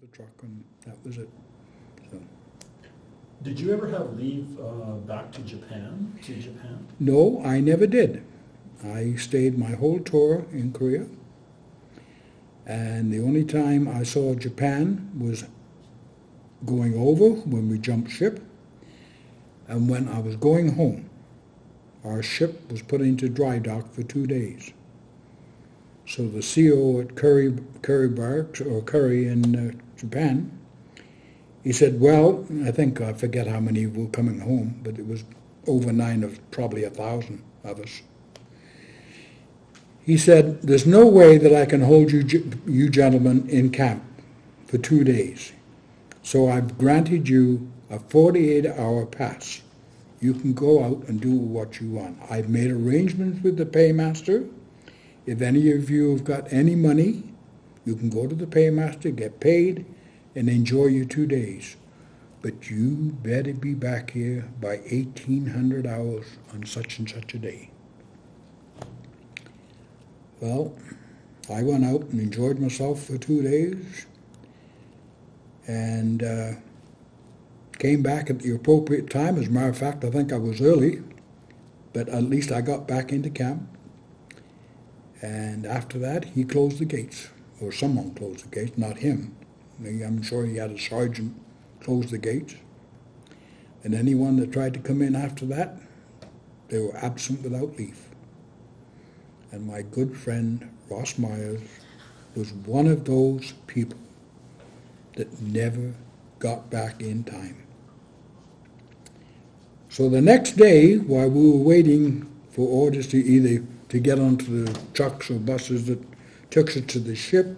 of the truck, and that was it. So. Did you ever have leave back to Japan? No, I never did. I stayed my whole tour in Korea, and the only time I saw Japan was going over when we jumped ship, and when I was going home. Our ship was put into dry dock for 2 days. So the CO at Curry Barracks, or Curry in Japan, he said, well, I forget how many were coming home, but it was over 9 of probably 1,000 of us. He said, there's no way that I can hold you gentlemen in camp for 2 days. So I've granted you a 48-hour pass. You can go out and do what you want. I've made arrangements with the paymaster. If any of you have got any money, you can go to the paymaster, get paid, and enjoy your 2 days. But you better be back here by 1800 hours on such and such a day. Well, I went out and enjoyed myself for 2 days, and came back at the appropriate time. As a matter of fact, I think I was early, but at least I got back into camp. And after that, he closed the gates, or someone closed the gates, not him. I'm sure he had a sergeant close the gates. And anyone that tried to come in after that, they were absent without leave. And my good friend Ross Myers was one of those people that never got back in time. So the next day, while we were waiting for orders to either to get onto the trucks or buses that took us to the ship,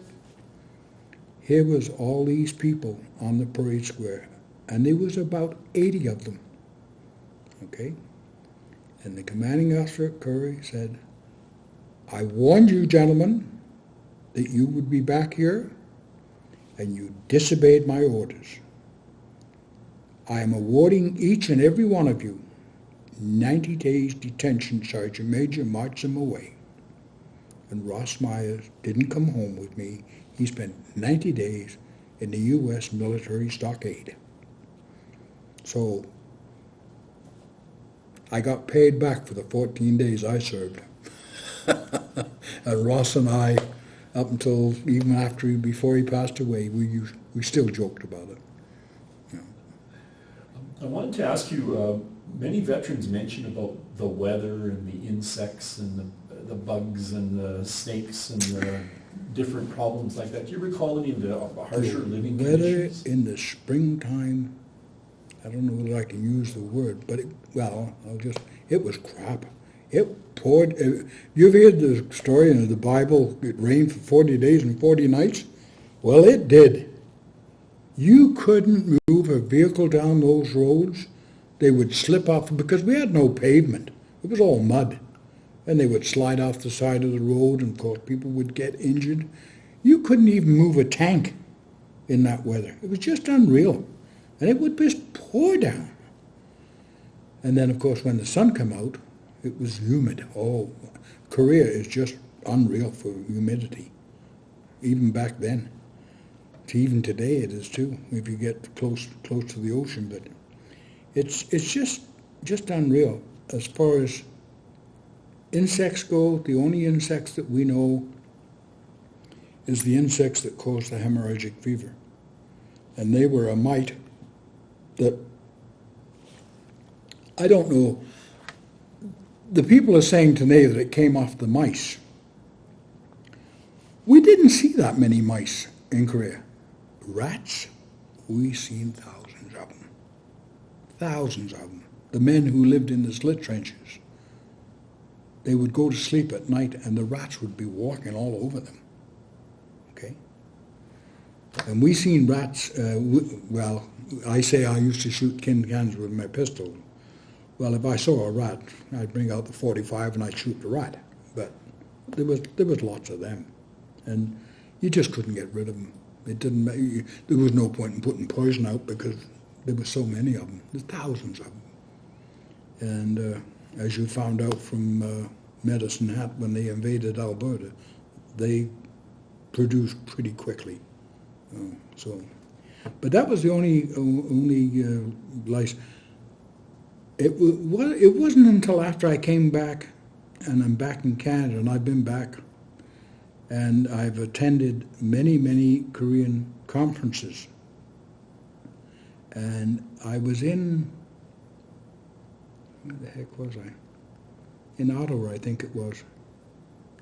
here was all these people on the parade square, and there was about 80 of them, okay? And the commanding officer at Curry said, I warned you, gentlemen, that you would be back here, and you disobeyed my orders. I am awarding each and every one of you 90 days detention, Sergeant Major, march them away. And Ross Myers didn't come home with me. He spent 90 days in the U.S. military stockade. So I got paid back for the 14 days I served. And Ross and I, up until even before he passed away, we still joked about it. Yeah. I wanted to ask you, many veterans mention about the weather and the insects and the bugs and the snakes and the different problems like that. Do you recall any of the harsher living conditions? Weather in the springtime, I don't know whether I can use the word, but it was crap. It poured. You ever heard the story in the Bible, it rained for 40 days and 40 nights? Well, it did. You couldn't move a vehicle down those roads. They would slip off, because we had no pavement. It was all mud. And they would slide off the side of the road, and of course people would get injured. You couldn't even move a tank in that weather. It was just unreal. And it would just pour down. And then, of course, when the sun came out, it was humid. Oh, Korea is just unreal for humidity, even back then. Even today it is too, if you get close to the ocean. But it's just unreal. As far as insects go, the only insects that we know is the insects that cause the hemorrhagic fever. And they were a mite that, I don't know, the people are saying today that it came off the mice. We didn't see that many mice in Korea. Rats, we seen thousands of them. Thousands of them. The men who lived in the slit trenches, they would go to sleep at night and the rats would be walking all over them. Okay? And we seen rats, I say I used to shoot tin cans with my pistol. Well, if I saw a rat, I'd bring out the .45 and I'd shoot the rat. But there was lots of them. And you just couldn't get rid of them. It didn't matter. There was no point in putting poison out because there were so many of them. There's thousands of them. And as you found out from Medicine Hat when they invaded Alberta, they produced pretty quickly. So, but that was the only license. It wasn't until after I came back, and I'm back in Canada, and I've been back, and I've attended many Korean conferences. And I was in, where the heck was I? In Ottawa, I think it was.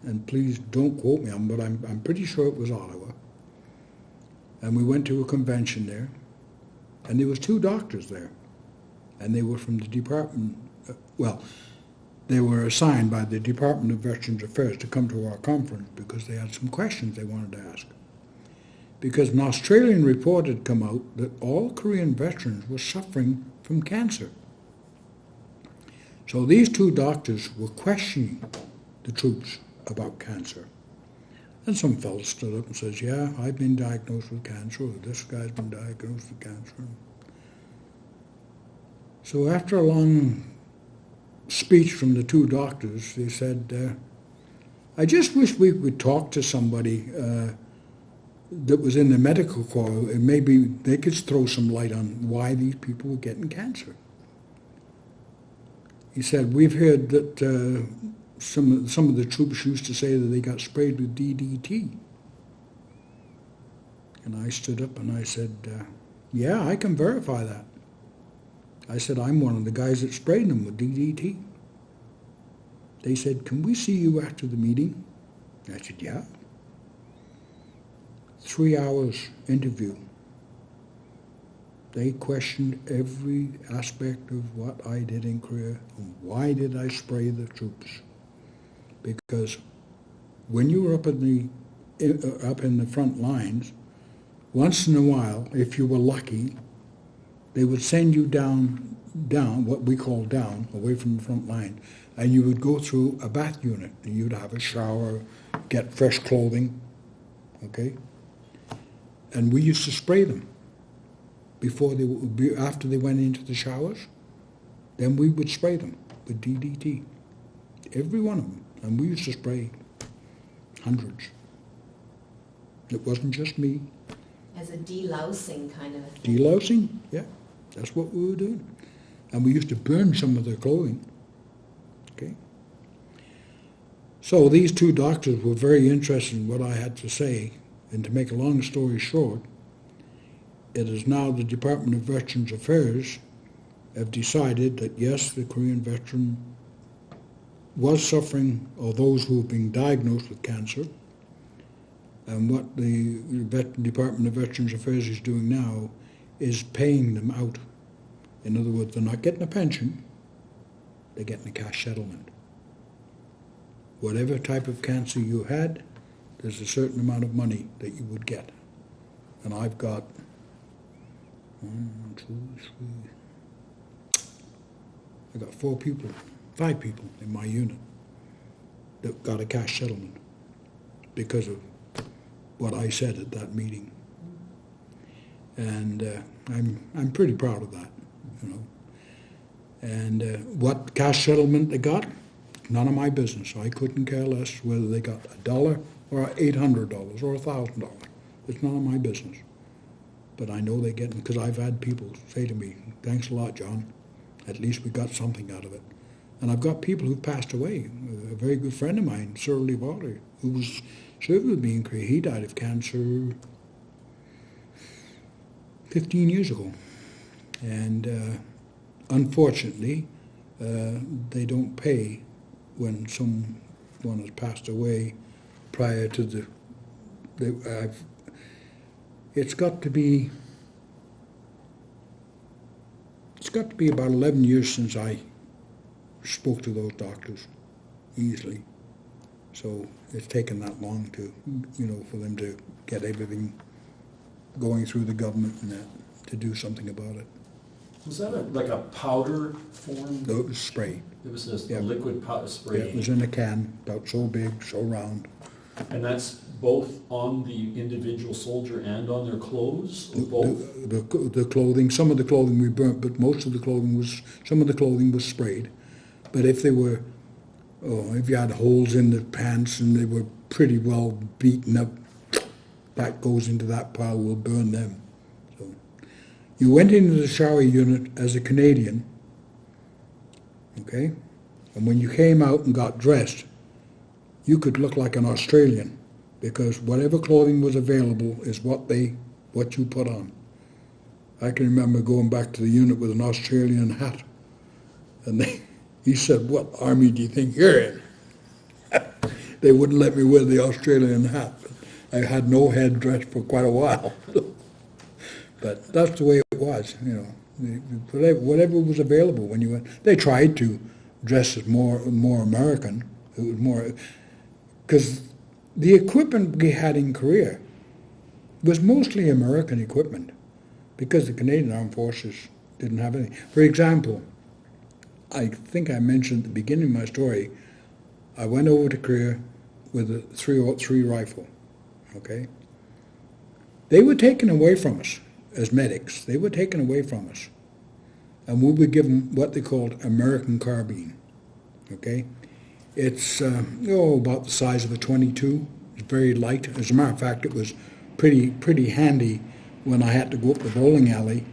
And please don't quote me on, but I'm pretty sure it was Ottawa. And we went to a convention there, and there was 2 doctors there, and they were from the department. They were assigned by the Department of Veterans Affairs to come to our conference because they had some questions they wanted to ask. Because an Australian report had come out that all Korean veterans were suffering from cancer. So these 2 doctors were questioning the troops about cancer. And some fellow stood up and says, yeah, I've been diagnosed with cancer, or this guy's been diagnosed with cancer. So after a long speech from the 2 doctors, they said, I just wish we would talk to somebody that was in the medical corps, and maybe they could throw some light on why these people were getting cancer. He said, we've heard that some of the troops used to say that they got sprayed with DDT. And I stood up and I said, yeah, I can verify that. I said, I'm one of the guys that sprayed them with DDT. They said, can we see you after the meeting? I said, yeah. 3 hours interview. They questioned every aspect of what I did in Korea and why did I spray the troops. Because when you were up in the front lines, once in a while, if you were lucky, they would send you down, what we call down, away from the front line, and you would go through a bath unit, and you'd have a shower, get fresh clothing, okay? And we used to spray them after they went into the showers. Then we would spray them with DDT, every one of them. And we used to spray hundreds. It wasn't just me. As a delousing kind of a thing. Delousing, yeah, that's what we were doing. And we used to burn some of their clothing. Okay. So these 2 doctors were very interested in what I had to say. And to make a long story short, it is now the Department of Veterans Affairs have decided that yes, the Korean veteran was suffering, or those who have been diagnosed with cancer, and what the Department of Veterans Affairs is doing now is paying them out. In other words, they're not getting a pension, they're getting a cash settlement. Whatever type of cancer you had, there's a certain amount of money that you would get. And I've got 5 people in my unit that got a cash settlement because of what I said at that meeting. And I'm pretty proud of that, you know. And what cash settlement they got, none of my business. I couldn't care less whether they got $1 or $800 or $1,000. It's none of my business. But I know they get them because I've had people say to me, thanks a lot, John. At least we got something out of it. And I've got people who've passed away. A very good friend of mine, Sir Levari, who was serving with me in Korea, he died of cancer 15 years ago. And unfortunately, they don't pay when someone has passed away prior to it's got to be about 11 years since I spoke to those doctors, easily. So it's taken that long to, for them to get everything going through the government and that, to do something about it. Was that like a powder form? No, it was spray. It was just Yeah. a liquid spray. Yeah, it was in a can, about so big, so round. And that's both on the individual soldier and on their clothes, or both? The clothing, some of the clothing we burnt, but some of the clothing was sprayed. But if they were, if you had holes in the pants and they were pretty well beaten up, that goes into that pile, we'll burn them. So you went into the shower unit as a Canadian, okay? And when you came out and got dressed, you could look like an Australian, because whatever clothing was available is what you put on. I can remember going back to the unit with an Australian hat, and he said, "What army do you think you're in?" They wouldn't let me wear the Australian hat. I had no head dress for quite a while. But that's the way it was, you know. Whatever was available when you went. They tried to dress as more American. It was more, because the equipment we had in Korea was mostly American equipment, because the Canadian Armed Forces didn't have any. For example, I think I mentioned at the beginning of my story, I went over to Korea with a .303 rifle, okay? They were taken away from us as medics. They were taken away from us. And we were given what they called American carbine, okay? It's about the size of a .22. It's very light. As a matter of fact, it was pretty handy when I had to go up the bowling alley,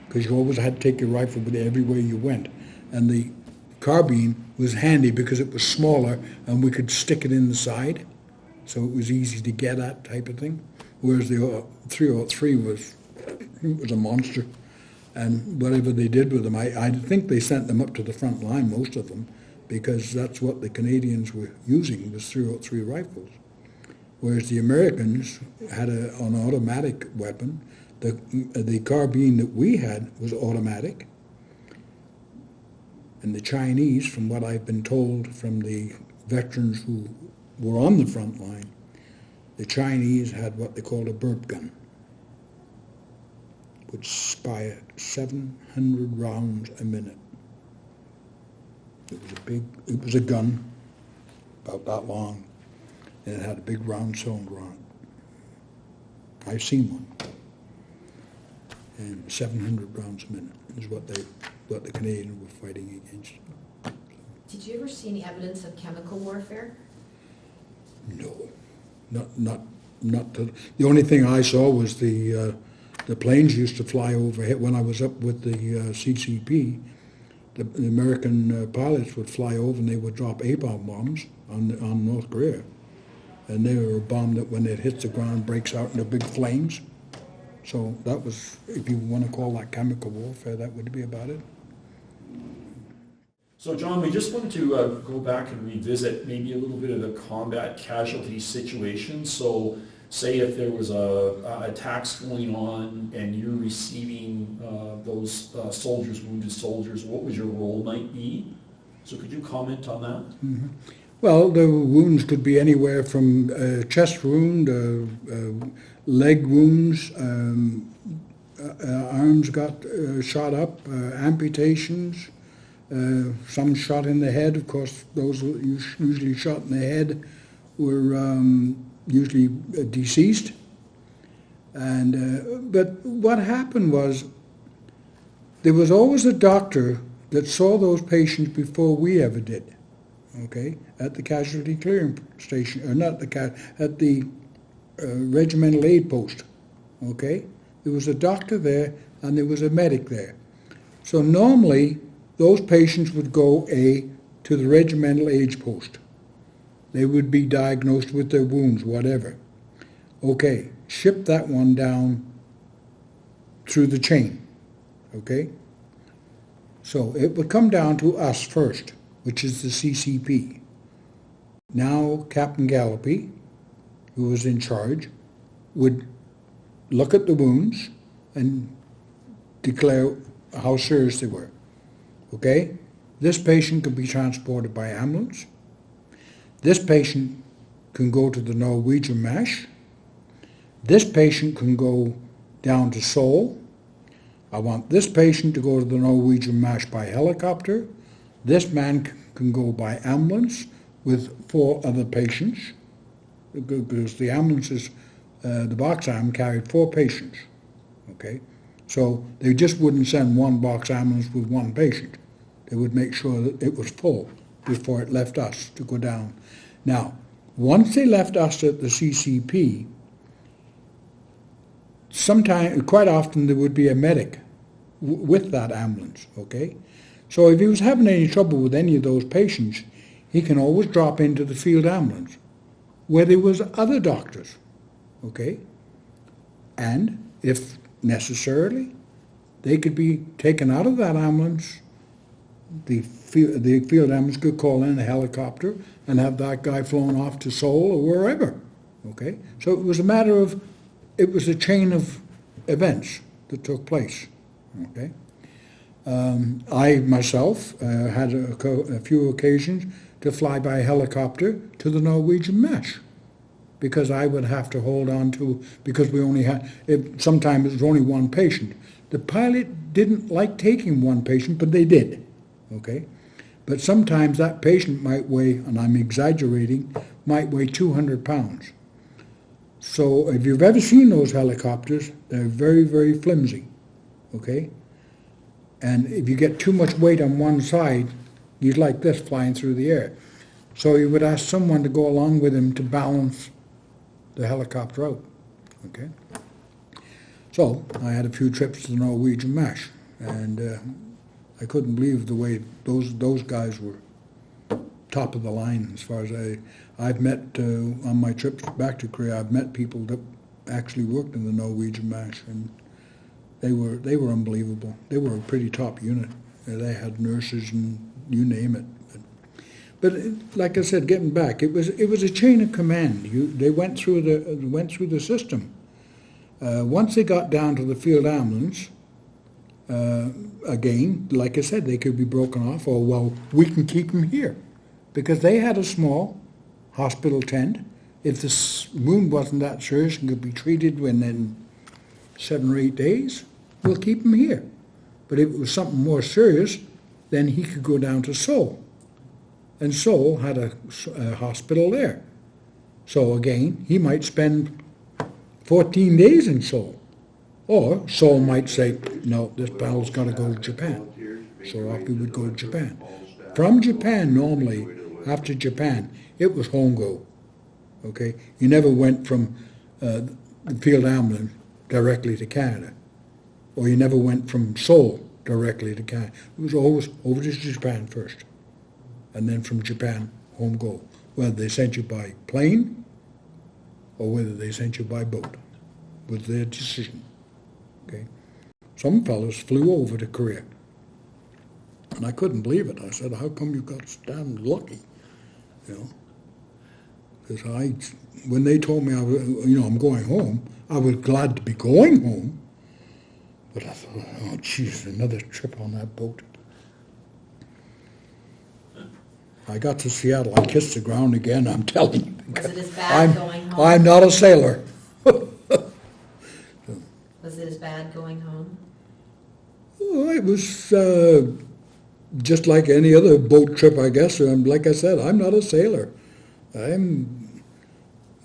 because you always had to take your rifle with you everywhere you went. And the carbine was handy because it was smaller and we could stick it in the side, so it was easy to get at, type of thing. Whereas the .303 was a monster, and whatever they did with them, I think they sent them up to the front line, most of them, because that's what the Canadians were using, was .303 rifles. Whereas the Americans had an automatic weapon. The carbine that we had was automatic. And the Chinese, from what I've been told from the veterans who were on the front line, the Chinese had what they called a burp gun, which fired 700 rounds a minute. It was a gun, about that long, and it had a big round cylinder on it. I've seen one. And 700 rounds a minute is what the Canadians were fighting against. Did you ever see any evidence of chemical warfare? No, not. The only thing I saw was the planes used to fly overhead. When I was up with the CCP, the American pilots would fly over and they would drop A-bomb bombs on North Korea, and they were a bomb that when it hits the ground breaks out into big flames. So that was, if you want to call that chemical warfare, that would be about it. So John, we just wanted to go back and revisit maybe a little bit of the combat casualty situation. So say if there was attacks going on and you're receiving those wounded soldiers, what would your role might be? So could you comment on that? Mm-hmm. Well, the wounds could be anywhere from chest wound, leg wounds, arms got shot up, amputations, some shot in the head. Of course, those usually shot in the head were usually deceased. And but what happened was there was always a doctor that saw those patients before we ever did. Okay, at the casualty clearing station, or not at the regimental aid post. Okay, there was a doctor there and there was a medic there. So normally those patients would go to the regimental aid post. They would be diagnosed with their wounds, whatever. Okay, ship that one down through the chain. Okay, so it would come down to us first, which is the CCP. Now Captain Gallopy, who was in charge, would look at the wounds and declare how serious they were. Okay? This patient could be transported by ambulance. This patient can go to the Norwegian MASH. This patient can go down to Seoul. I want this patient to go to the Norwegian MASH by helicopter. This man can go by ambulance with 4 other patients, because the ambulances, the box ambulance carried 4 patients. Okay, so they just wouldn't send one box ambulance with 1 patient. They would make sure that it was full before it left us to go down. Now, once they left us at the CCP, sometimes, quite often, there would be a medic with that ambulance, okay? So if he was having any trouble with any of those patients, he can always drop into the field ambulance, where there was other doctors, okay? And if necessarily, they could be taken out of that ambulance. The field ambulance could call in a helicopter and have that guy flown off to Seoul or wherever, okay? So it was a matter of, it was a chain of events that took place, okay? I myself had a few occasions to fly by helicopter to the Norwegian mesh, because I would have to hold on to, because we only had, sometimes it was only one patient. The pilot didn't like taking one patient, but they did, okay? But sometimes that patient might weigh, and I'm exaggerating, might weigh 200 pounds. So if you've ever seen those helicopters, they're very, very flimsy, okay? And if you get too much weight on one side, he's like this flying through the air. So you would ask someone to go along with him to balance the helicopter out, okay? So I had a few trips to the Norwegian mesh, and I couldn't believe the way those guys were top of the line as far as I've met on my trips back to Korea. I've met people that actually worked in the Norwegian mesh, and they were unbelievable. They were a pretty top unit. They had nurses and you name it. But like I said, getting back, it was a chain of command. They went through the system. Once they got down to the field ambulance, again, like I said, they could be broken off, or, well, we can keep them here. Because they had a small hospital tent. If the wound wasn't that serious and could be treated within 7 or 8 days, we'll keep him here. But if it was something more serious, then he could go down to Seoul. And Seoul had a hospital there. So again, he might spend 14 days in Seoul. Or Seoul might say, no, this fellow's got to go to Japan. So off he would go to Japan. From Japan, normally, after Japan, it was home go. Okay? You never went from the field ambulance directly to Canada. Or you never went from Seoul directly to Canada. It was always over to Japan first. And then from Japan, home go. Whether they sent you by plane or whether they sent you by boat was their decision. Okay? Some fellows flew over to Korea. And I couldn't believe it. I said, how come you got damn lucky? You know? Because when they told me I'm going home, I was glad to be going home. But I thought, oh, geez, another trip on that boat. I got to Seattle. I kissed the ground again, I'm telling you. Was it as bad going home? I'm not a sailor. Was it as bad going home? Oh, it was just like any other boat trip, I guess. Like I said, I'm not a sailor. And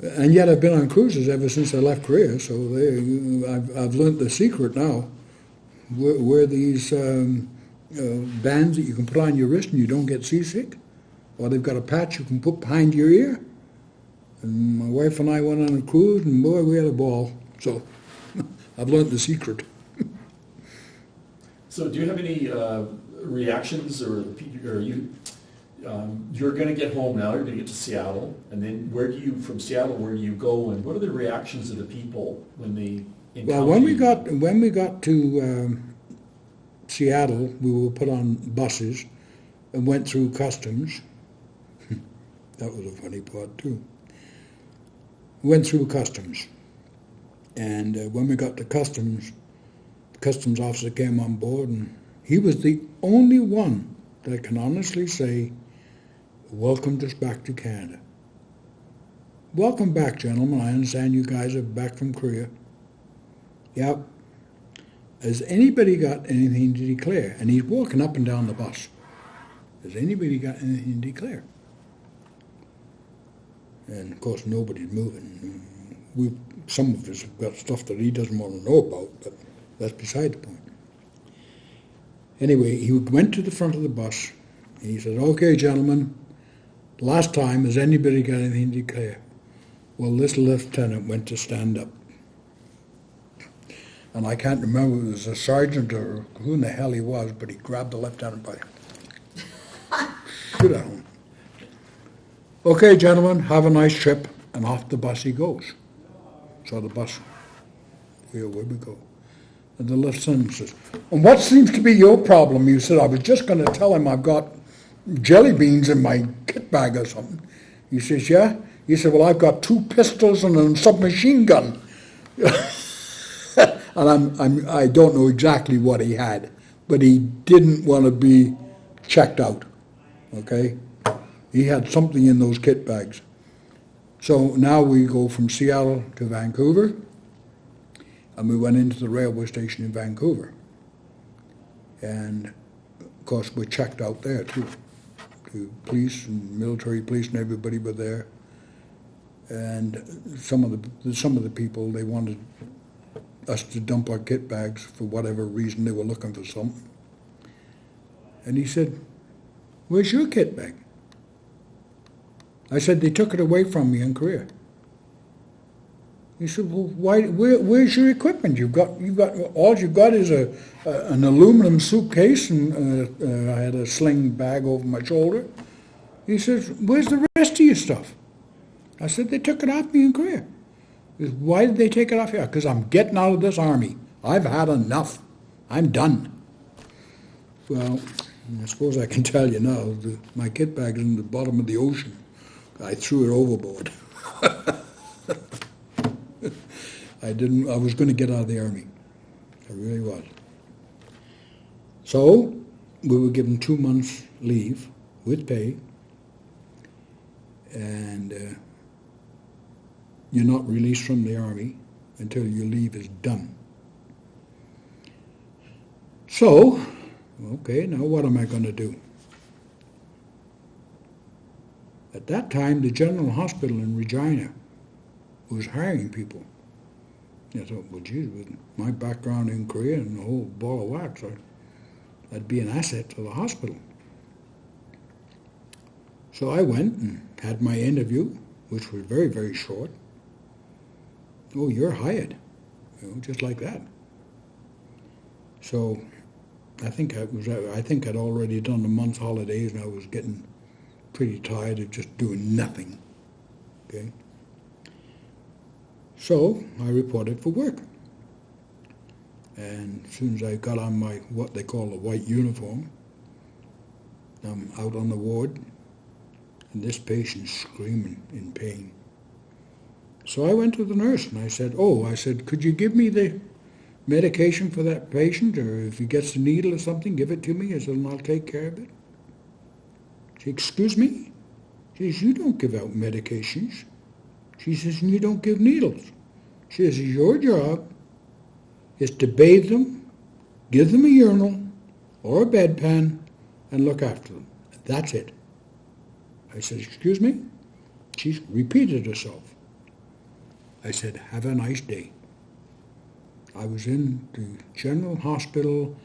yet I've been on cruises ever since I left Korea, so I've learned the secret now. Wear these bands that you can put on your wrist and you don't get seasick. Or they've got a patch you can put behind your ear. And my wife and I went on a cruise, and boy, we had a ball. So I've learned the secret. So do you have any reactions, or you're going to get home now, you're going to get to Seattle, and then from Seattle, where do you go, and what are the reactions of the people when they encounter Well, when we you? got to Seattle, we were put on buses and went through customs. That was a funny part too. We went through customs, and when we got to customs, the customs officer came on board, and he was the only one that can honestly say, welcomed us back to Canada. Welcome back, gentlemen. I understand you guys are back from Korea. Yep. Has anybody got anything to declare? And he's walking up and down the bus. Has anybody got anything to declare? And of course, nobody's moving. Some of us have got stuff that he doesn't want to know about, but that's beside the point. Anyway, he went to the front of the bus, and he said, okay, gentlemen, last time, has anybody got anything to declare? Well, this lieutenant went to stand up. And I can't remember if it was a sergeant or who in the hell he was, but he grabbed the lieutenant by shoot at him. Okay, gentlemen, have a nice trip, and off the bus he goes. So the bus, where we go. And the lieutenant says, and what seems to be your problem? You said, I was just going to tell him I've got jelly beans in my kit bag or something. He says, yeah? He said, well, I've got 2 pistols and a submachine gun. And I don't know exactly what he had, but he didn't want to be checked out, okay? He had something in those kit bags. So now we go from Seattle to Vancouver, and we went into the railway station in Vancouver. And, of course, we're checked out there, too. The police and military police and everybody were there. And some of the people, they wanted us to dump our kit bags for whatever reason. They were looking for something. And he said, where's your kit bag? I said, they took it away from me in Korea. He said, well, where's your equipment? All you've got is an aluminum suitcase, and I had a sling bag over my shoulder. He says, where's the rest of your stuff? I said, they took it off me in Korea. He said, why did they take it off you? Because I'm getting out of this army. I've had enough. I'm done. Well, I suppose I can tell you now, my kit bag is in the bottom of the ocean. I threw it overboard. I was going to get out of the army. I really was. So, we were given 2 months leave with pay, and you're not released from the army until your leave is done. So, okay, now what am I going to do? At that time, the General Hospital in Regina was hiring people. I thought, well, geez, with my background in Korea and the whole ball of wax, I'd be an asset to the hospital. So I went and had my interview, which was very, very short. Oh, you're hired, just like that. So I think I'd already done a month's holidays, and I was getting pretty tired of just doing nothing. Okay. So I reported for work. And as soon as I got on my, what they call a white uniform, I'm out on the ward, and this patient's screaming in pain. So I went to the nurse and I said, could you give me the medication for that patient, or if he gets a needle or something, give it to me. I said, and I'll take care of it. She said, excuse me? She says, you don't give out medications. She says, and you don't give needles. She says, your job is to bathe them, give them a urinal or a bedpan, and look after them. That's it. I said, excuse me? She repeated herself. I said, have a nice day. I was in the General Hospital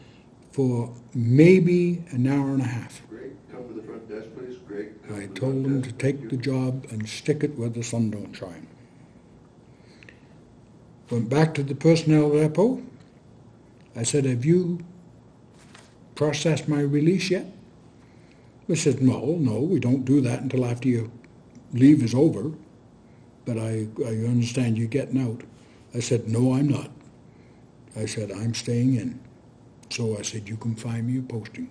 for maybe an hour and a half. Great. Come to the front desk, please. Great. I told them to take the job and stick it where the sun don't shine. Went back to the personnel depot. I said, have you processed my release yet? They said, no, we don't do that until after your leave is over. But I understand you're getting out. I said, no, I'm not. I said, I'm staying in. So I said, you can find me a posting.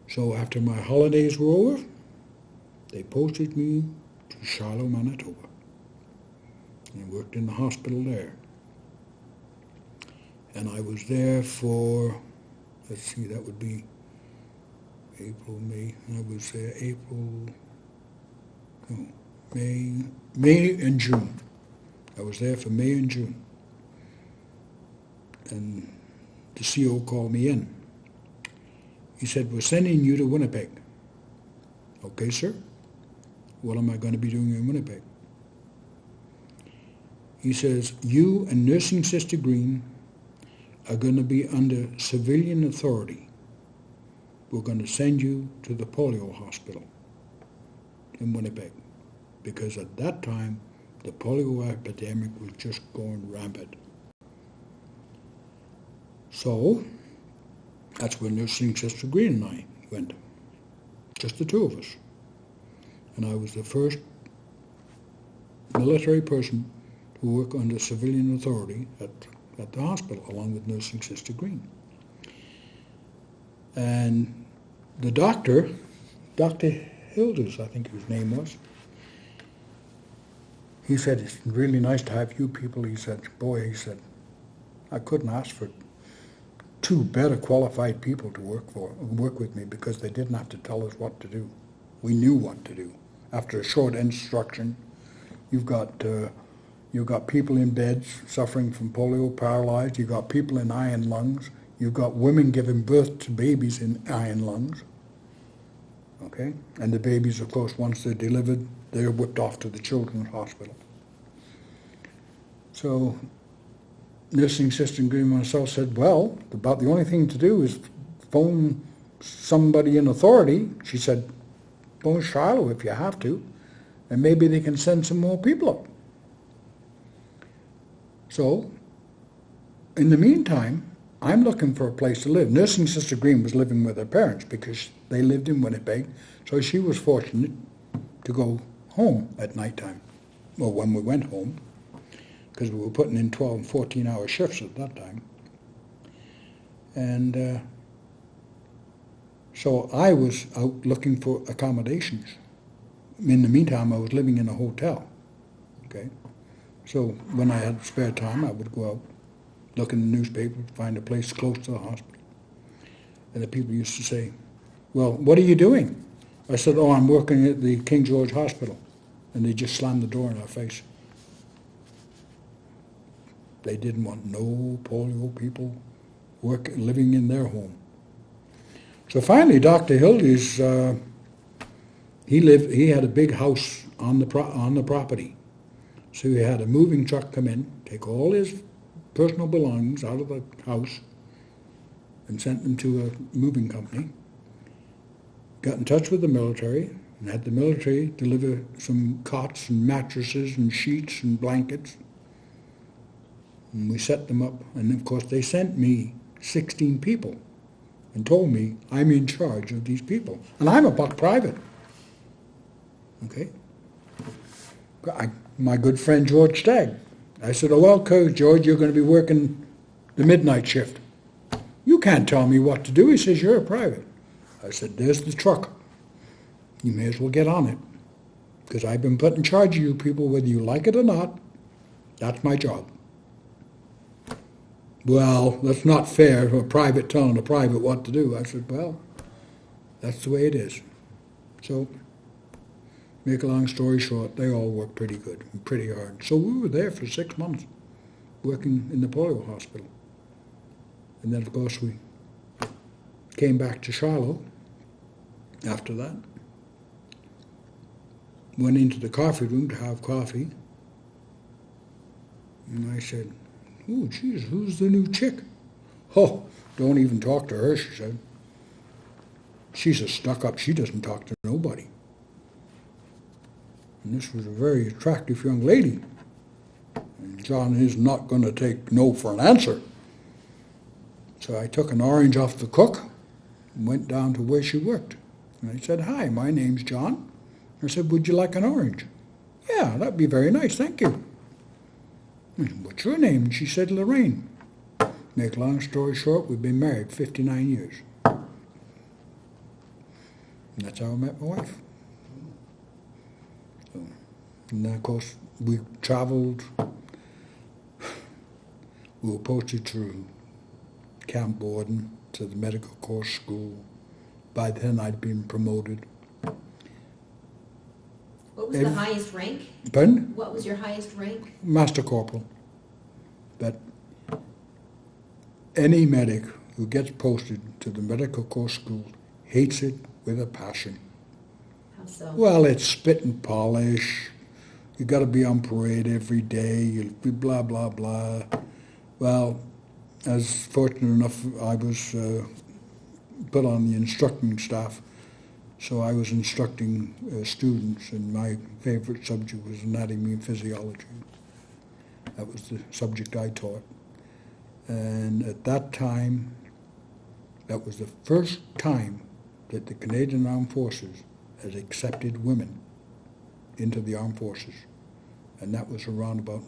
So after my holidays were over, they posted me to Charlotte, Manitoba. And I worked in the hospital there. And I was there for, that would be April, May. I was there May and June. I was there for May and June. And the CO called me in. He said, we're sending you to Winnipeg. Okay, sir. What am I going to be doing in Winnipeg? He says, you and Nursing Sister Green are going to be under civilian authority. We're going to send you to the polio hospital in Winnipeg. Because at that time, the polio epidemic was just going rampant. So that's where Nursing Sister Green and I went, just the two of us. And I was the first military person to work under civilian authority at the hospital, along with Nursing Sister Green. And the doctor, Dr. Hilders, I think his name was, he said, it's really nice to have you people. He said, boy, he said, I couldn't ask for two better qualified people to work with me, because they didn't have to tell us what to do. We knew what to do. After a short instruction, you've got people in beds suffering from polio, paralyzed. You've got people in iron lungs. You've got women giving birth to babies in iron lungs. Okay? And the babies, of course, once they're delivered, they're whipped off to the children's hospital. So Nursing Sister Green and myself said, well, about the only thing to do is phone somebody in authority. She said, phone Shiloh if you have to, and maybe they can send some more people up. So, in the meantime, I'm looking for a place to live. Nursing Sister Green was living with her parents because they lived in Winnipeg, so she was fortunate to go home at nighttime, or when we went home, because we were putting in 12 and 14-hour shifts at that time. And so I was out looking for accommodations. In the meantime, I was living in a hotel. Okay, so when I had spare time, I would go out, look in the newspaper, find a place close to the hospital. And the people used to say, well, what are you doing? I said, oh, I'm working at the King George Hospital. And they just slammed the door in our face. They didn't want no polio people living in their home. So finally, Dr. Hildy's, he had a big house on the property. So he had a moving truck come in, take all his personal belongings out of the house, and sent them to a moving company. Got in touch with the military, and had the military deliver some cots and mattresses and sheets and blankets. And we set them up, and of course they sent me 16 people and told me I'm in charge of these people. And I'm a buck private. Okay? My good friend George Stagg. I said, oh, well, George, you're going to be working the midnight shift. You can't tell me what to do. He says, you're a private. I said, there's the truck. You may as well get on it, because I've been put in charge of you people, whether you like it or not. That's my job. Well, that's not fair for a private telling a private what to do. I said, well, that's the way it is. So, make a long story short, they all worked pretty good and pretty hard. So we were there for 6 months, working in the polio hospital. And then, of course, we came back to Shiloh after that. Went into the coffee room to have coffee. And I said, oh, geez, who's the new chick? Oh, don't even talk to her, she said. She's a stuck-up. She doesn't talk to nobody. And this was a very attractive young lady. And John is not going to take no for an answer. So I took an orange off the cook and went down to where she worked. And I said, hi, my name's John. I said, would you like an orange? Yeah, that'd be very nice, thank you. I said, what's your name? And she said, Lorraine. Make a long story short, we've been married 59 years. And that's how I met my wife. So, and then, of course, we traveled. We were posted to Camp Borden, to the medical course school. By then, I'd been promoted. What was the highest rank? Pardon? What was your highest rank? Master Corporal. But any medic who gets posted to the medical course school hates it with a passion. How so? Well, it's spit and polish. You got to be on parade every day. You blah blah blah. Well, as fortunate enough, I was put on the instructing staff. So I was instructing students, and my favorite subject was anatomy and physiology. That was the subject I taught. And at that time, that was the first time that the Canadian Armed Forces has accepted women into the armed forces. And that was around about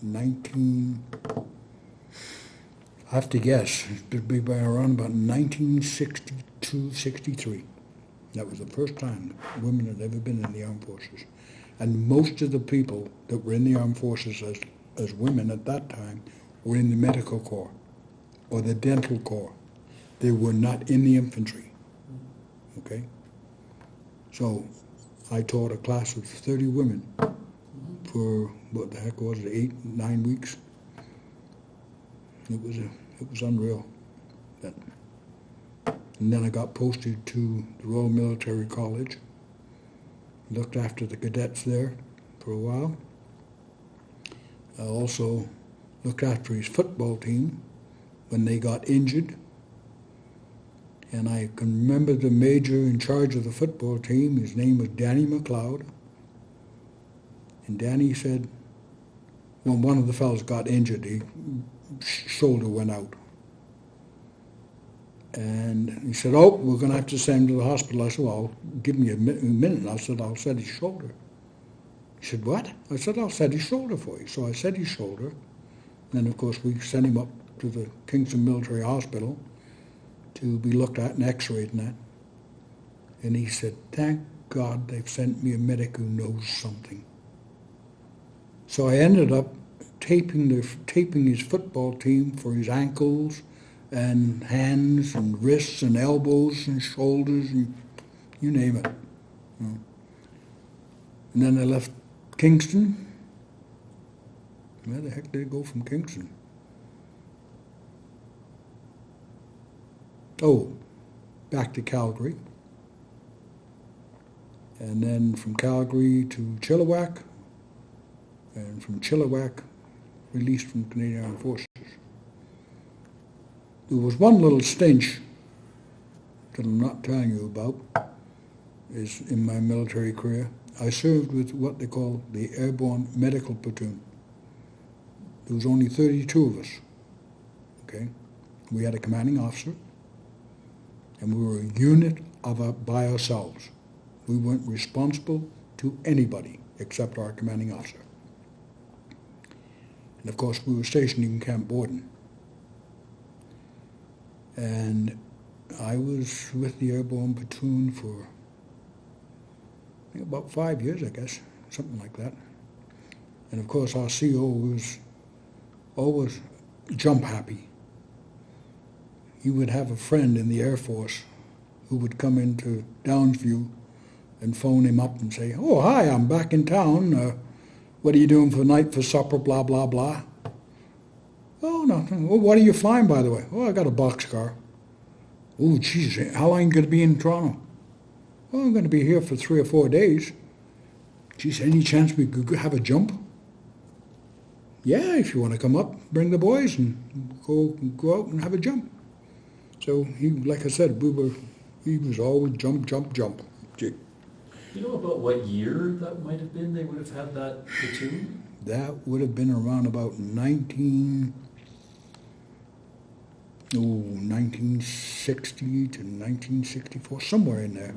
I have to guess, it'd be around about 1962, 63. That was the first time women had ever been in the armed forces. And most of the people that were in the armed forces as women at that time were in the medical corps or the dental corps. They were not in the infantry. Okay? So I taught a class of 30 women for, what the heck was it, 8, 9 weeks. It was unreal. And then I got posted to the Royal Military College, looked after the cadets there for a while. I also looked after his football team when they got injured. And I can remember the major in charge of the football team. His name was Danny McLeod. And Danny said, when one of the fellows got injured, his shoulder went out. And he said, oh, we're going to have to send him to the hospital. I said, well, give me a minute. And I said, I'll set his shoulder. He said, what? I said, I'll set his shoulder for you. So I set his shoulder. And then, of course, we sent him up to the Kingston Military Hospital to be looked at and x-rayed and that. And he said, thank God they've sent me a medic who knows something. So I ended up taping his football team for his ankles and hands and wrists and elbows and shoulders and you name it. And then I left Kingston. Where the heck did I go from Kingston? Oh, back to Calgary. And then from Calgary to Chilliwack. And from Chilliwack, released from Canadian Armed Forces. There was one little stench that I'm not telling you about is in my military career. I served with what they call the Airborne Medical Platoon. There was only 32 of us, okay? We had a commanding officer, and we were a unit by ourselves. We weren't responsible to anybody except our commanding officer. And of course, we were stationed in Camp Borden. And I was with the Airborne Platoon for I think about 5 years, I guess, something like that. And of course, our CO was always jump happy. He would have a friend in the Air Force who would come into Downsview and phone him up and say, oh, hi, I'm back in town. What are you doing for the night for supper, blah, blah, blah. Oh, nothing. Well, what are you flying, by the way? Oh, I got a boxcar. Oh, geez, how long are you going to be in Toronto? Oh, I'm going to be here for 3 or 4 days. Geez, any chance we could have a jump? Yeah, if you want to come up, bring the boys and go out and have a jump. So he, like I said, he was always jump, jump, jump. Gee. You know about what year that might have been they would have had that platoon? That would have been around about 1960 to 1964, somewhere in there.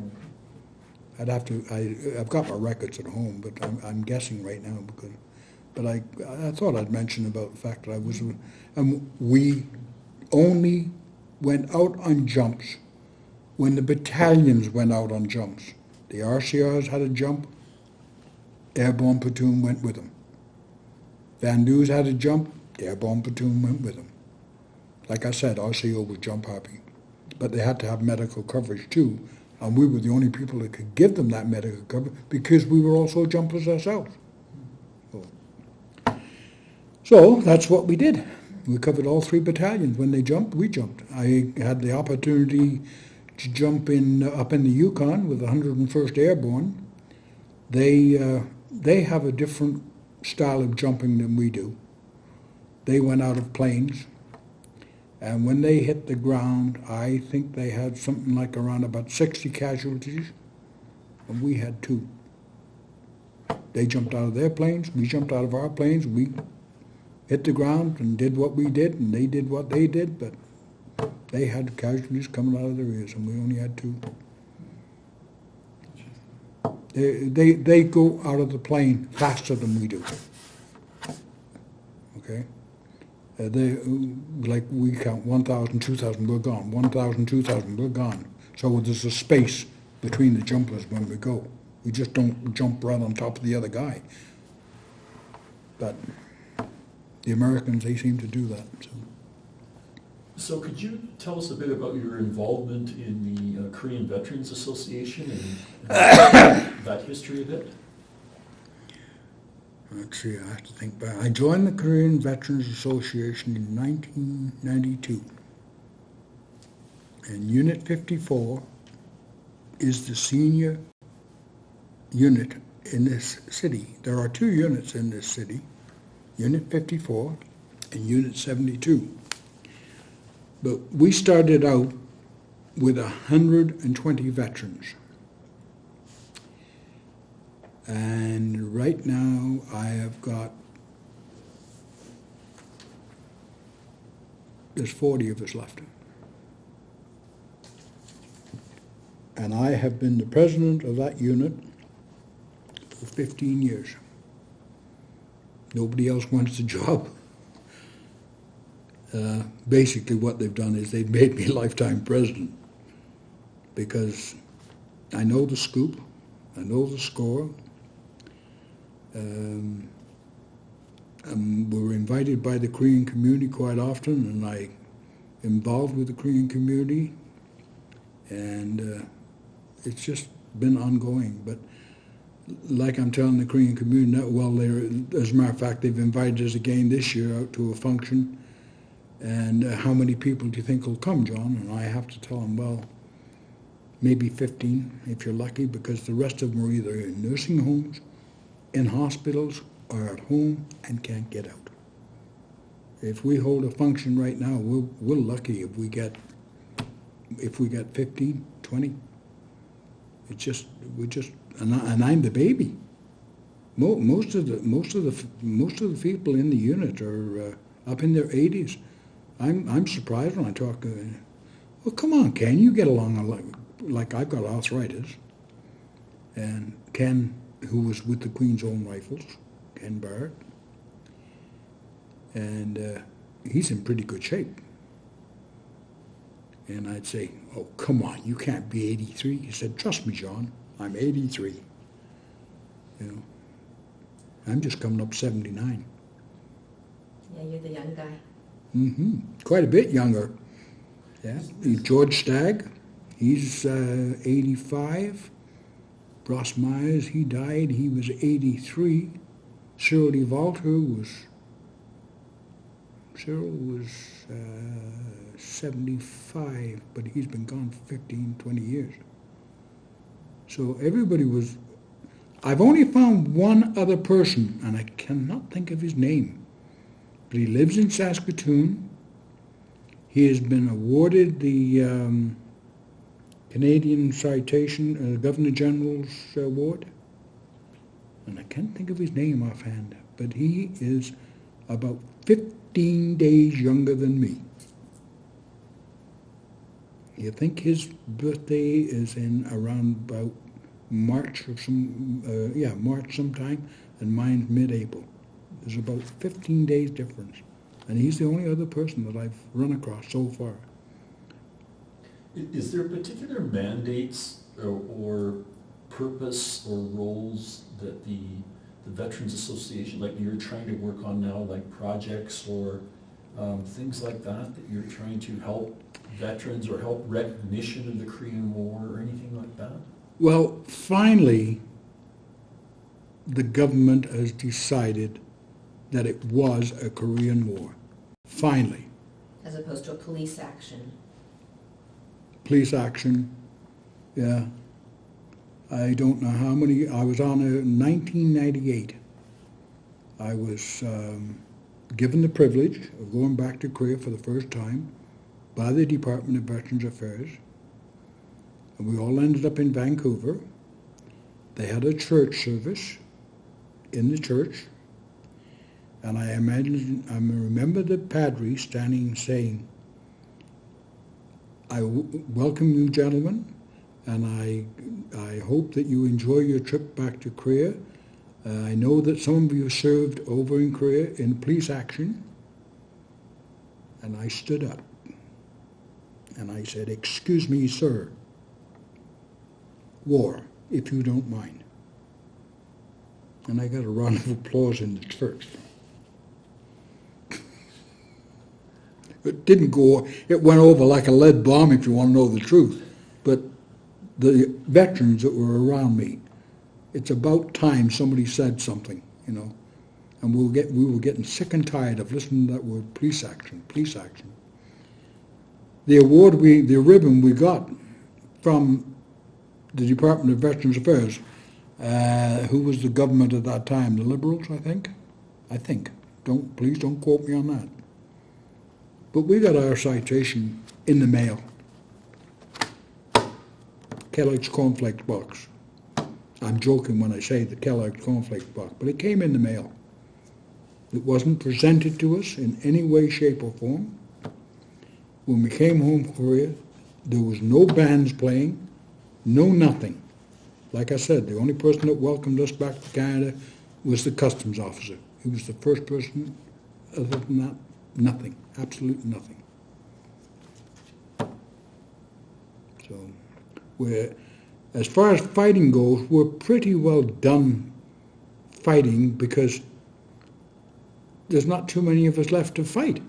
I've got my records at home, but I'm guessing right now but I thought I'd mention about the fact that I was, and we only went out on jumps when the battalions went out on jumps. The RCRs had a jump, Airborne Platoon went with them. Van Duys had a jump, the Airborne Platoon went with them. Like I said, RCO was jump happy, but they had to have medical coverage too, and we were the only people that could give them that medical coverage because we were also jumpers ourselves. So that's what we did. We covered all 3 battalions. When they jumped, we jumped. I had the opportunity to jump up in the Yukon with the 101st Airborne. They have a different style of jumping than we do. They went out of planes, and when they hit the ground, I think they had something like around about 60 casualties, and we had 2. They jumped out of their planes, we jumped out of our planes, we hit the ground and did what we did, and they did what they did, but they had casualties coming out of their ears, and we only had 2. They go out of the plane faster than we do. Okay? Like we count 1,000, 2,000, we're gone. 1,000, 2,000, we're gone. So there's a space between the jumpers when we go. We just don't jump right on top of the other guy. But the Americans, they seem to do that. So could you tell us a bit about your involvement in the Korean Veterans Association and that history a bit? Let's see, I have to think back. I joined the Korean Veterans Association in 1992. And Unit 54 is the senior unit in this city. There are 2 units in this city, Unit 54 and Unit 72. But we started out with 120 veterans. And right now I have got, there's 40 of us left. And I have been the president of that unit for 15 years. Nobody else wants the job. Basically what they've done is they've made me lifetime president because I know the scoop, I know the score. We're invited by the Korean community quite often, and I'm involved with the Korean community, and it's just been ongoing. But like I'm telling the Korean community, well, as a matter of fact, they've invited us again this year out to a function. And how many people do you think will come, John? And I have to tell them, well, maybe 15 if you're lucky, because the rest of them are either in nursing homes, in hospitals, or at home and can't get out. If we hold a function right now, we're lucky if we get 15, 20. And I'm the baby. Most of the people in the unit are up in their 80s. I'm surprised when I talk. Well, come on, Ken, you get along like I've got arthritis. And Ken, who was with the Queen's Own Rifles, Ken Barrett, and he's in pretty good shape. And I'd say, oh, come on, you can't be 83. He said, trust me, John, I'm 83. You know, I'm just coming up 79. Yeah, you're the young guy. Quite a bit younger. Yeah. George Stagg, he's 85. Ross Myers, he died. He was 83. Cyril was 75, but he's been gone for 15, 20 years. So everybody was. I've only found one other person, and I cannot think of his name. But he lives in Saskatoon. He has been awarded the Canadian Citation, Governor General's Award. And I can't think of his name offhand, but he is about 15 days younger than me. You think his birthday is in around about March or March sometime, and mine's mid-April. There's about 15 days difference. And he's the only other person that I've run across so far. Is there particular mandates or purpose or roles that the Veterans Association, like you're trying to work on now, like projects or things like that you're trying to help veterans or help recognition of the Korean War or anything like that? Well, finally, the government has decided that it was a Korean War. Finally. As opposed to a police action. Police action, yeah. I don't know how many. I was on in 1998. I was given the privilege of going back to Korea for the first time by the Department of Veterans Affairs. And we all ended up in Vancouver. They had a church service in the church. And I remember the padre standing saying, I welcome you gentlemen, and I hope that you enjoy your trip back to Korea. I know that some of you served over in Korea in police action. And I stood up and I said, excuse me, sir, war, if you don't mind. And I got a round of applause in the church. It didn't go, it went over like a lead bomb, if you want to know the truth. But the veterans that were around me, it's about time somebody said something, you know. And we were getting sick and tired of listening to that word, police action, police action. The ribbon we got from the Department of Veterans Affairs, who was the government at that time, the Liberals, I think. Please don't quote me on that. But we got our citation in the mail. Kellogg's cornflakes box. I'm joking when I say the Kellogg's cornflakes box, but it came in the mail. It wasn't presented to us in any way, shape, or form. When we came home from Korea, there was no bands playing, no nothing. Like I said, the only person that welcomed us back to Canada was the customs officer. He was the first person. Other than that, nothing, absolute nothing. So, as far as fighting goes, we're pretty well done fighting because there's not too many of us left to fight.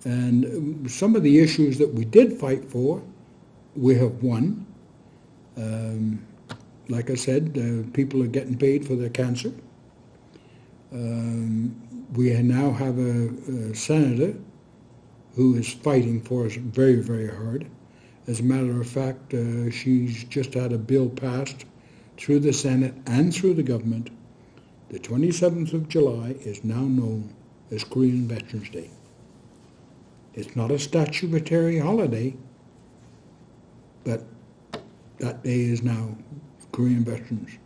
And some of the issues that we did fight for, we have won. Like I said, people are getting paid for their cancer. We now have a senator who is fighting for us very, very hard. As a matter of fact, she's just had a bill passed through the Senate and through the government. The 27th of July is now known as Korean Veterans Day. It's not a statutory holiday, but that day is now Korean Veterans.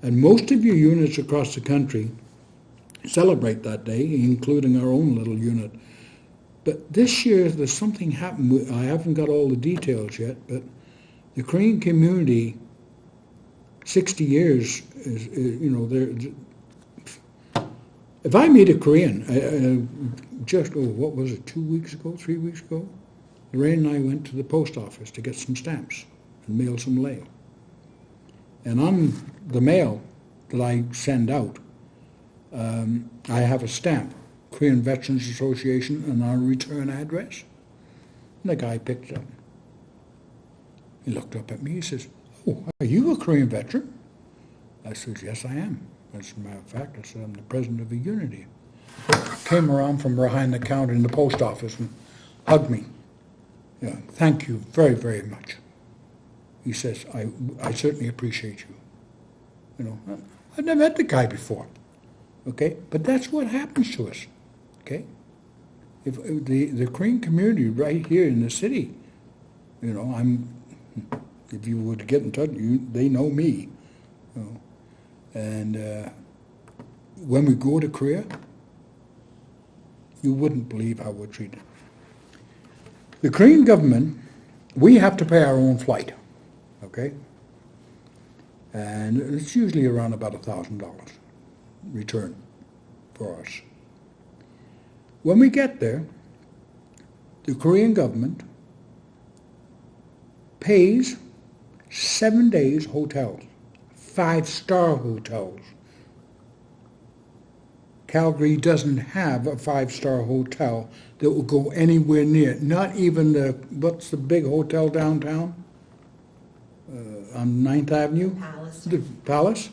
And most of your units across the country celebrate that day, including our own little unit. But this year there's something happened. I haven't got all the details yet, but the Korean community, 60 years, is you know, if I meet a Korean, what was it, 3 weeks ago, Lorraine and I went to the post office to get some stamps and mail some mail. And on the mail that I send out, I have a stamp, Korean Veterans Association, and our return address. And the guy picked it up. He looked up at me, he says, "Oh, are you a Korean veteran?" I said, "Yes, I am. As a matter of fact," I said, "I'm the president of the Unity." Came around from behind the counter in the post office and hugged me. "Yeah, thank you very, very much." He says, I certainly appreciate you. You know, I've never met the guy before. Okay? But that's what happens to us. Okay? If the Korean community right here in the city, you know, if you were to get in touch, they know me. You know. And when we go to Korea, you wouldn't believe how we're treated. The Korean government, we have to pay our own flight. Okay? And it's usually around about $1,000 return for us. When we get there, the Korean government pays 7 days hotels, 5-star hotels. Calgary doesn't have a 5-star hotel that will go anywhere near, not even what's the big hotel downtown? On 9th Avenue? Palace. The Palace?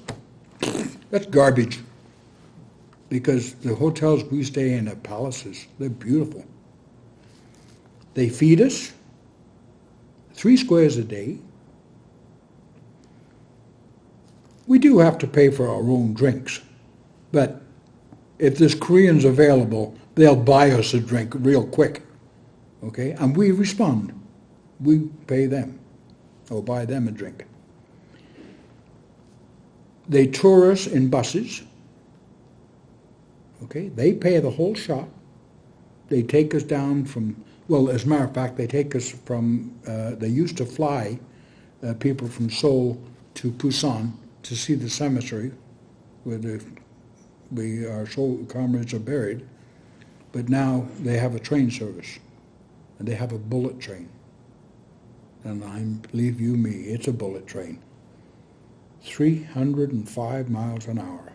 That's garbage. Because the hotels we stay in are palaces. They're beautiful. They feed us 3 squares a day. We do have to pay for our own drinks. But if there's Koreans available, they'll buy us a drink real quick. Okay? And we respond. We pay them. Or buy them a drink. They tour us in buses. Okay, they pay the whole shot. They take us down from, well, as a matter of fact, they take us from, they used to fly people from Seoul to Busan to see the cemetery where our soul comrades are buried, but now they have a train service, and they have a bullet train. And believe you me, it's a bullet train. 305 miles an hour.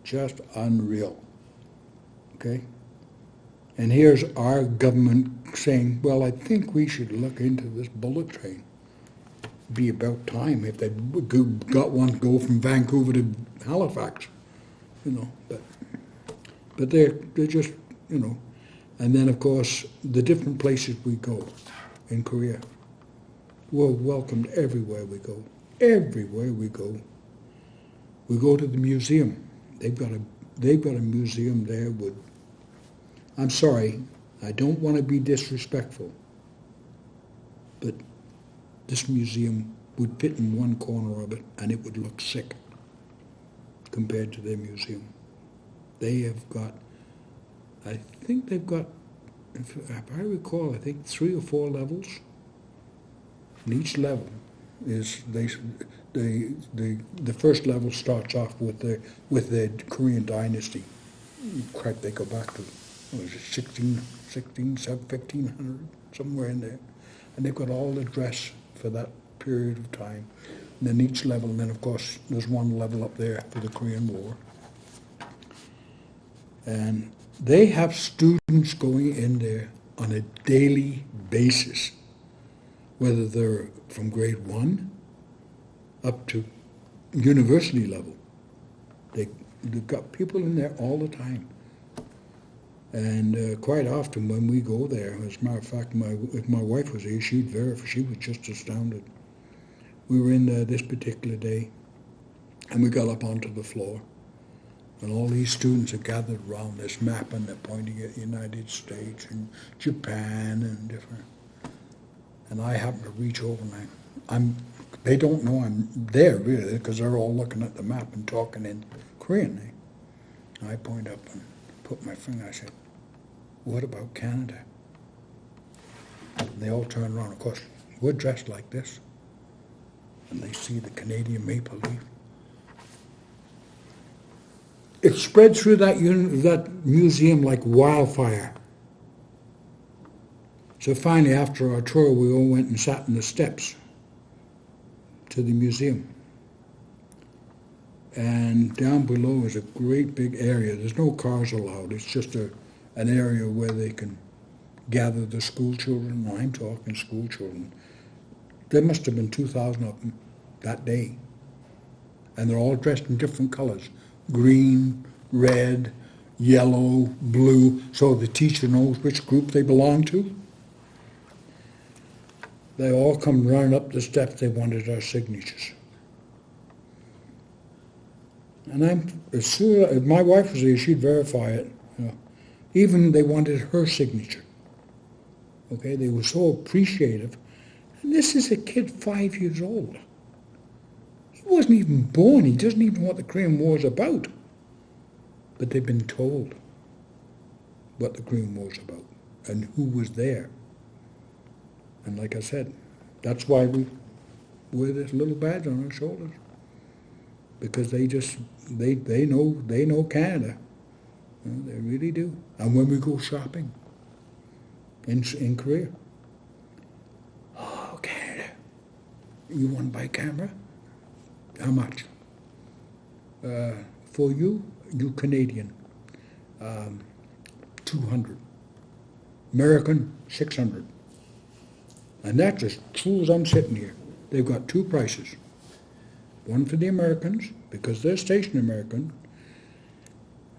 Just unreal. Okay? And here's our government saying, well, I think we should look into this bullet train. Be about time if they got one to go from Vancouver to Halifax, but they're just, and then of course the different places we go in Korea, we're welcomed everywhere we go. Everywhere we go. We go to the museum. They've got a museum there with, I'm sorry, I don't want to be disrespectful, but this museum would fit in one corner of it and it would look sick compared to their museum. They have got, I think they've got, if I recall, I think 3 or 4 levels. And each level is, the first level starts off with the Korean dynasty. Correct, they go back to, what was it, 1500, somewhere in there. And they've got all the dress for that period of time. And then each level, and then of course there's one level up there for the Korean War. And they have students going in there on a daily basis, whether they're from grade 1 up to university level. They've got people in there all the time. And quite often when we go there, as a matter of fact, if my wife was here, she'd verify, she was just astounded. We were in there this particular day, and we got up onto the floor, and all these students are gathered around this map, and they're pointing at the United States and Japan and different. And I happen to reach over and they don't know I'm there really, because they're all looking at the map and talking in Korean. And I point up and put my finger, I said, what about Canada? And they all turn around, of course, we're dressed like this. And they see the Canadian maple leaf. It spread through that museum like wildfire. So finally, after our tour, we all went and sat in the steps to the museum. And down below is a great big area. There's no cars allowed. It's just an area where they can gather the school children. I'm talking school children. There must have been 2,000 of them that day. And they're all dressed in different colors. Green, red, yellow, blue, so the teacher knows which group they belong to. They all come running up the steps. They wanted our signatures. And as soon as my wife was there, she'd verify it. Even they wanted her signature. Okay, they were so appreciative. And this is a kid 5 years old. He wasn't even born. He doesn't even know what the Korean War is about. But they've been told what the Korean War is about and who was there. And like I said, that's why we wear this little badge on our shoulders. Because they know Canada. They really do. And when we go shopping in Korea, oh, Canada, you want to buy camera? How much? For you Canadian, 200. American, 600. And that's as true as I'm sitting here. They've got 2 prices. One for the Americans, because they're stationed American.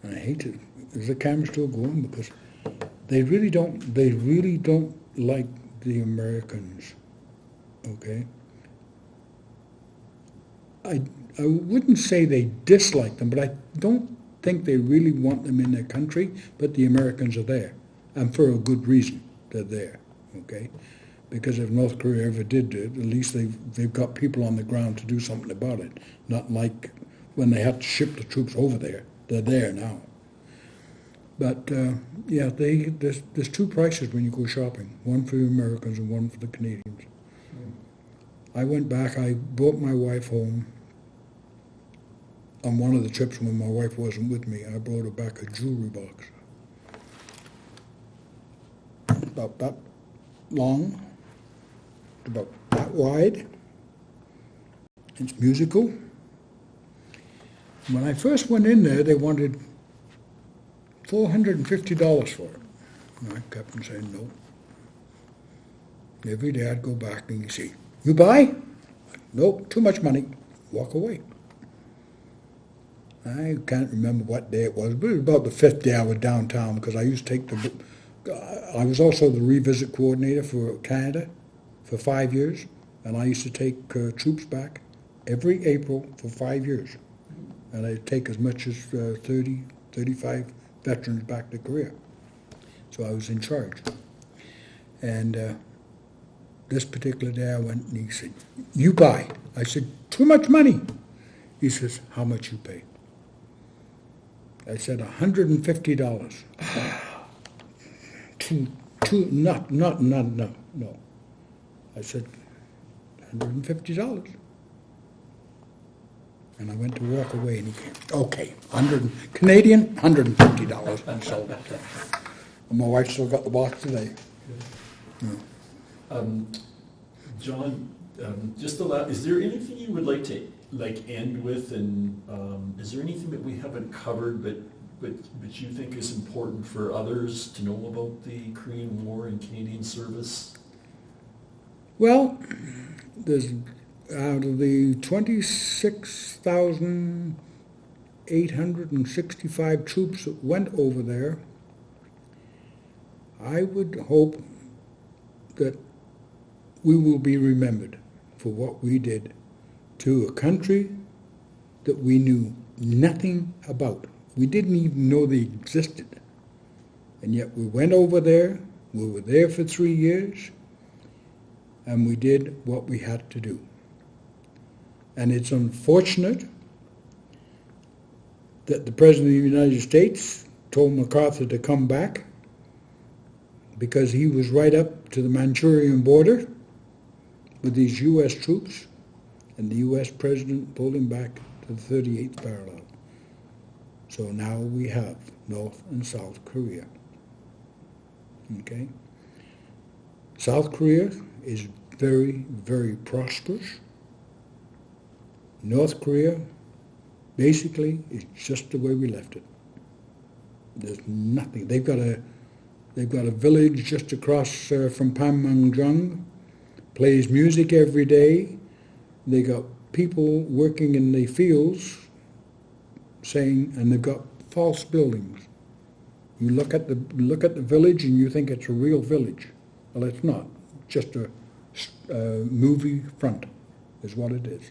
And I hate it. Is the camera still going? Because they really don't like the Americans. Okay? I wouldn't say they dislike them, but I don't think they really want them in their country, but the Americans are there. And for a good reason, they're there. Okay? Because if North Korea ever did it, at least they've got people on the ground to do something about it. Not like when they had to ship the troops over there. They're there now. But yeah, there's two prices when you go shopping. One for the Americans and one for the Canadians. I went back. I brought my wife home. On one of the trips when my wife wasn't with me, I brought her back a jewelry box. About that long, about that wide. It's musical. When I first went in there, they wanted $450 for it. And I kept on saying no. Every day I'd go back and you see, you buy? Nope, too much money. Walk away. I can't remember what day it was, but it was about the fifth day I was downtown because I used to take I was also the revisit coordinator for Canada for 5 years, and I used to take troops back every April for 5 years. And I'd take as much as 30, 35 veterans back to Korea. So I was in charge. And this particular day I went and he said, you buy. I said, too much money. He says, how much you pay? I said, $150. No. I said, $150. And I went to walk away and he came, okay, Canadian, $150. And sold it. And my wife still got the box today. Yeah. John, is there anything you would like to end with, and is there anything that we haven't covered but you think is important for others to know about the Korean War and Canadian service? Well, there's out of the 26,865 troops that went over there, I would hope that we will be remembered for what we did to a country that we knew nothing about. We didn't even know they existed. And yet we went over there, we were there for 3 years, and we did what we had to do. And it's unfortunate that the President of the United States told MacArthur to come back because he was right up to the Manchurian border with these U.S. troops, and the U.S. President pulled him back to the 38th parallel. So now we have North and South Korea. Okay? South Korea is very, very prosperous. North Korea basically is just the way we left it. There's nothing. They've got a village just across from Panmunjom, plays music every day. They got people working in the fields saying, and they've got false buildings. You look at the village and you think it's a real village. Well, it's not. Just a movie front is what it is.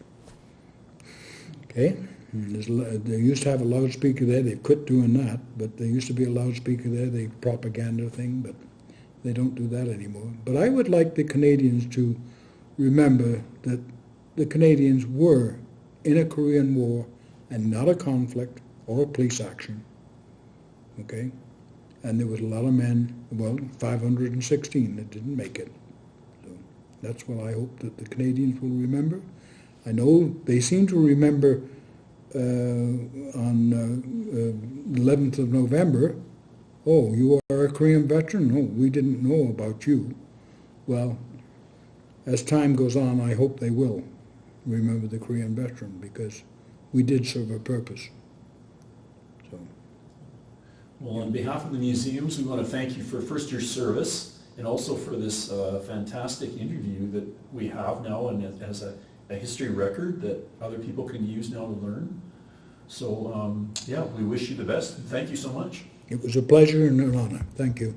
Okay? They used to have a loudspeaker there. They quit doing that, but there used to be a loudspeaker there, the propaganda thing, but they don't do that anymore. But I would like the Canadians to remember that the Canadians were in a Korean War and not a conflict or a police action. Okay? And there was a lot of men, 516 that didn't make it. So that's what I hope that the Canadians will remember. I know they seem to remember on 11th of November, oh, you are a Korean veteran? No, we didn't know about you. Well, as time goes on, I hope they will remember the Korean veteran because we did serve a purpose. So. Well, on behalf of the museums, we want to thank you for first your service and also for this fantastic interview that we have now and as a history record that other people can use now to learn. So, yeah, we wish you the best. Thank you so much. It was a pleasure and an honor. Thank you.